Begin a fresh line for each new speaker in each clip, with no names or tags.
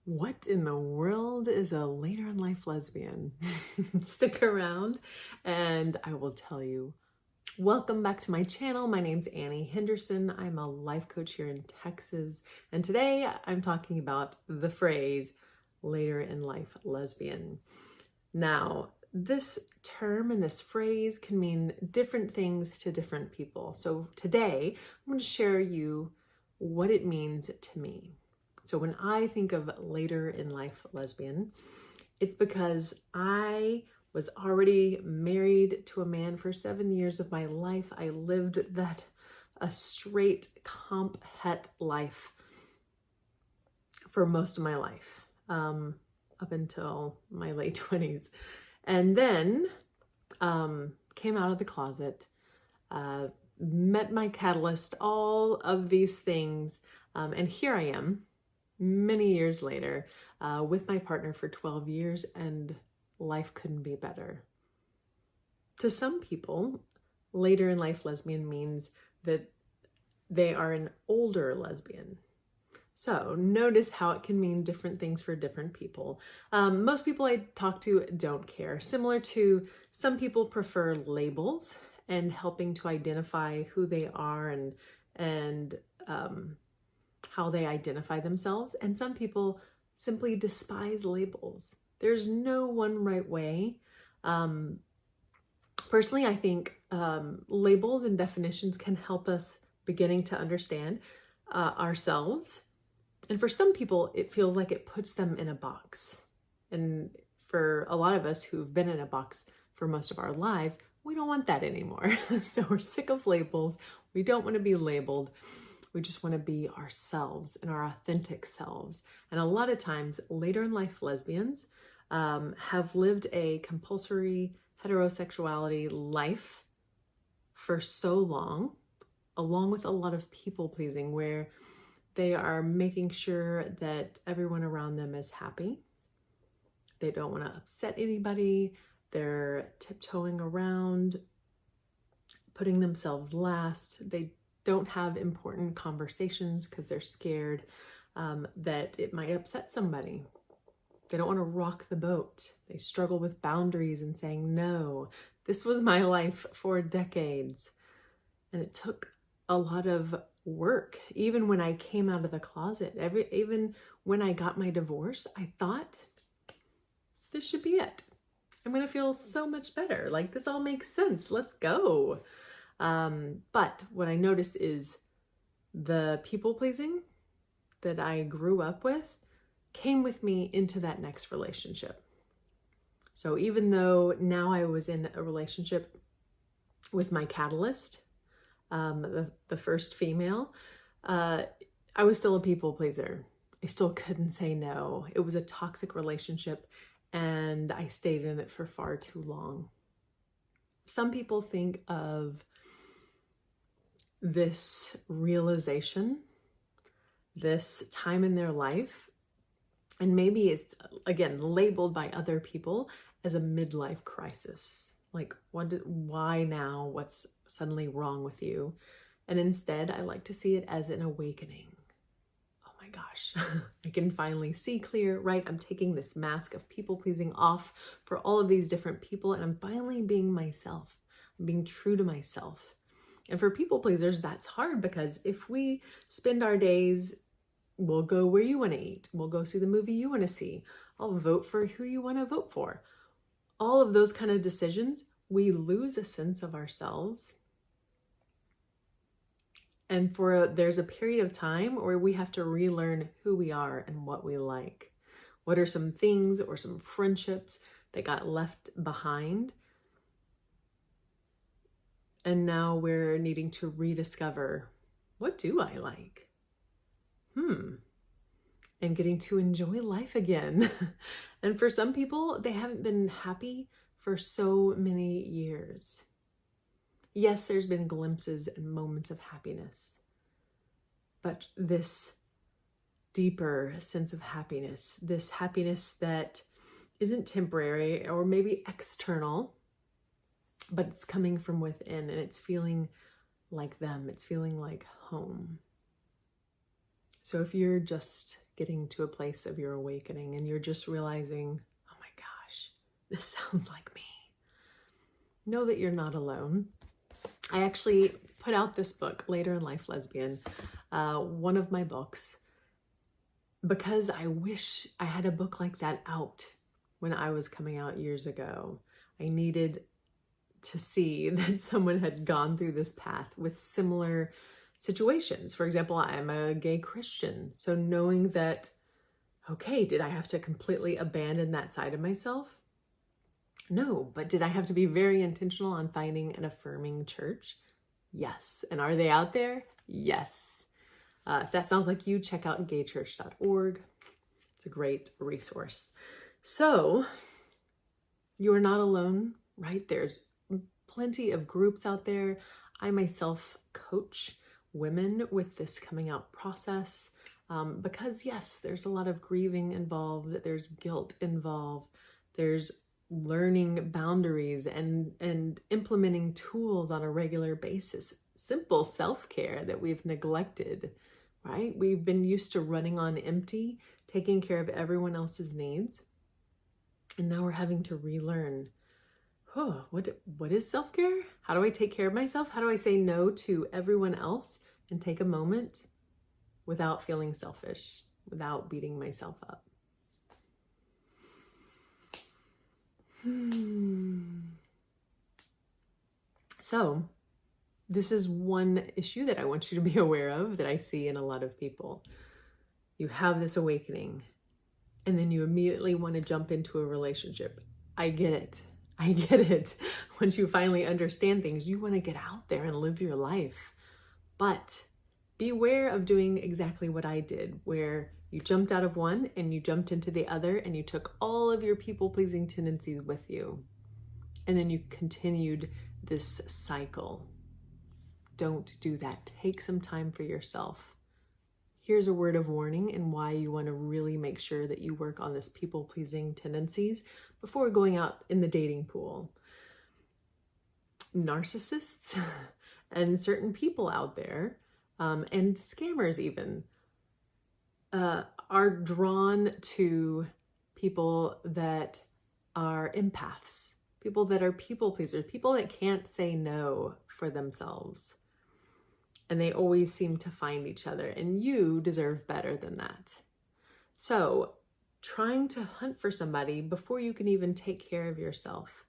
What in the world is a later in life lesbian? Stick around and I will tell you. Welcome back to my channel. My name's Annie Henderson. I'm a life coach here in Texas. And today I'm talking about the phrase later in life lesbian. Now, this term and this phrase can mean different things to different people. So today I'm going to share you what it means to me. So when I think of later in life lesbian, it's because I was already married to a man for 7 years of my life. I lived a straight comp het life for most of my life, up until my late 20s. And then came out of the closet, met my catalyst, all of these things. And here I am, many years later, with my partner for 12 years, and life couldn't be better. To some people, later in life lesbian means that they are an older lesbian. So notice how it can mean different things for different people. Most people I talk to don't care. Similar to some people prefer labels and helping to identify who they are and how they identify themselves. And some people simply despise labels. There's no one right way. Personally, I think labels and definitions can help us beginning to understand ourselves. And for some people, it feels like it puts them in a box. And for a lot of us who've been in a box for most of our lives, we don't want that anymore. So we're sick of labels. We don't want to be labeled. We just want to be ourselves and our authentic selves. And a lot of times, later in life lesbians have lived a compulsory heterosexuality life for so long, along with a lot of people pleasing, where they are making sure that everyone around them is happy. They don't want to upset anybody. They're tiptoeing around, putting themselves last. They don't have important conversations because they're scared that it might upset somebody. They don't want to rock the boat. They struggle with boundaries and saying no. This was my life for decades. And it took a lot of work. Even when I came out of the closet, even when I got my divorce, I thought, this should be it. I'm going to feel so much better. Like, this all makes sense. Let's go. But what I noticed is the people pleasing that I grew up with came with me into that next relationship. So even though now I was in a relationship with my catalyst, the first female, I was still a people pleaser. I still couldn't say no. It was a toxic relationship and I stayed in it for far too long. Some people think of this realization, this time in their life, and maybe it's, again, labeled by other people as a midlife crisis. Like, why now? What's suddenly wrong with you? And instead, I like to see it as an awakening. Oh my gosh, I can finally see clear, right? I'm taking this mask of people pleasing off for all of these different people, and I'm finally being myself. I'm being true to myself. And for people pleasers, that's hard because if we spend our days, we'll go where you want to eat. We'll go see the movie you want to see. I'll vote for who you want to vote for. All of those kind of decisions, we lose a sense of ourselves. And there's a period of time where we have to relearn who we are and what we like. What are some things or some friendships that got left behind? And now we're needing to rediscover, what do I like? And getting to enjoy life again. And for some people, they haven't been happy for so many years. Yes, there's been glimpses and moments of happiness, but this deeper sense of happiness, this happiness that isn't temporary or maybe external, but it's coming from within and it's feeling like them. It's feeling like home. So if you're just getting to a place of your awakening and you're just realizing, oh my gosh, this sounds like me. Know that you're not alone. I actually put out this book, Later in Life Lesbian, one of my books, because I wish I had a book like that out when I was coming out years ago. I needed to see that someone had gone through this path with similar situations. For example, I'm a gay Christian. So knowing that, okay, did I have to completely abandon that side of myself? No, but did I have to be very intentional on finding an affirming church? Yes. And are they out there? Yes. If that sounds like you, check out gaychurch.org. It's a great resource. So you are not alone, right? There's plenty of groups out there. I myself coach women with this coming out process because yes, there's a lot of grieving involved. There's guilt involved. There's learning boundaries and implementing tools on a regular basis. Simple self-care that we've neglected, right? We've been used to running on empty, taking care of everyone else's needs. And now we're having to relearn, what is self-care? How do I take care of myself? How do I say no to everyone else and take a moment without feeling selfish, without beating myself up? So this is one issue that I want you to be aware of that I see in a lot of people. You have this awakening and then you immediately want to jump into a relationship. I get it. I get it. Once you finally understand things, you want to get out there and live your life. But beware of doing exactly what I did, where you jumped out of one and you jumped into the other and you took all of your people-pleasing tendencies with you. And then you continued this cycle. Don't do that. Take some time for yourself. Here's a word of warning and why you want to really make sure that you work on this people-pleasing tendencies before going out in the dating pool. Narcissists and certain people out there, and scammers even, are drawn to people that are empaths, people that are people pleasers, people that can't say no for themselves. And they always seem to find each other, and you deserve better than that. So trying to hunt for somebody before you can even take care of yourself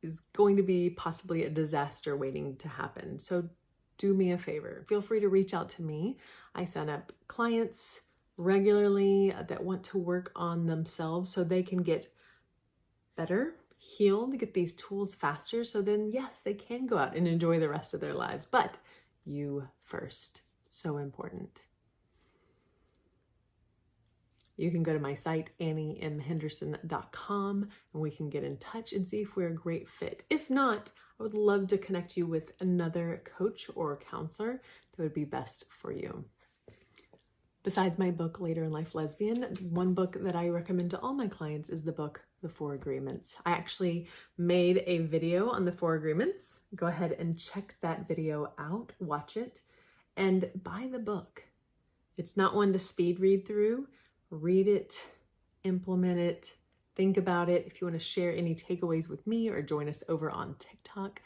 is going to be possibly a disaster waiting to happen. So do me a favor. Feel free to reach out to me. I sign up clients regularly that want to work on themselves so they can get better, healed, get these tools faster. So then, yes, they can go out and enjoy the rest of their lives. But you first. So important. You can go to my site, AMh&x.com, and we can get in touch and see if we're a great fit. If not, I would love to connect you with another coach or counselor that would be best for you. Besides my book, Later in Life Lesbian, one book that I recommend to all my clients is the book, The 4 Agreements. I actually made a video on the 4 Agreements. Go ahead and check that video out, watch it, and buy the book. It's not one to speed read through. Read it, implement it, think about it. If you want to share any takeaways with me or join us over on TikTok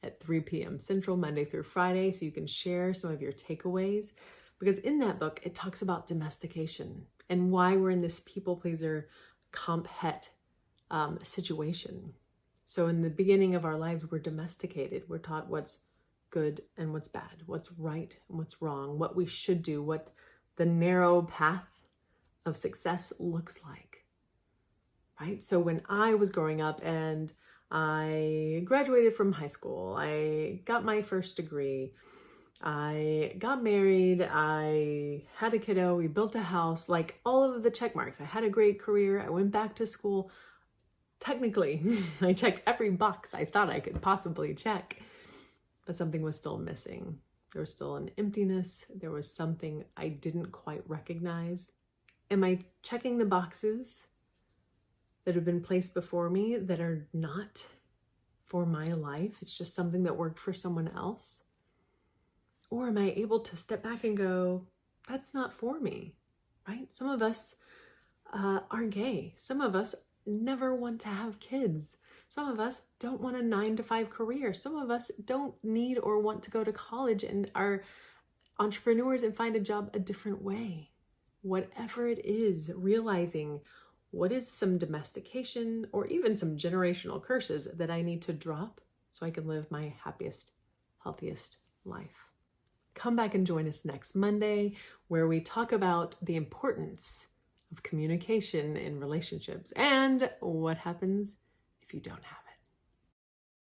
at 3 p.m. Central, Monday through Friday, so you can share some of your takeaways. Because in that book, it talks about domestication and why we're in this people pleaser comp-het situation. So in the beginning of our lives, we're domesticated. We're taught what's good and what's bad, what's right and what's wrong, what we should do, what the narrow path of success looks like, right? So when I was growing up and I graduated from high school, I got my first degree, I got married, I had a kiddo, we built a house, like all of the check marks. I had a great career, I went back to school. Technically, I checked every box I thought I could possibly check, but something was still missing. There was still an emptiness. There was something I didn't quite recognize. Am I checking the boxes that have been placed before me that are not for my life? It's just something that worked for someone else. Or am I able to step back and go, that's not for me, right? Some of us are gay. Some of us never want to have kids. Some of us don't want a 9-to-5 career. Some of us don't need or want to go to college and are entrepreneurs and find a job a different way. Whatever it is, realizing what is some domestication or even some generational curses that I need to drop so I can live my happiest, healthiest life. Come back and join us next Monday, where we talk about the importance of communication in relationships and what happens if you don't have it.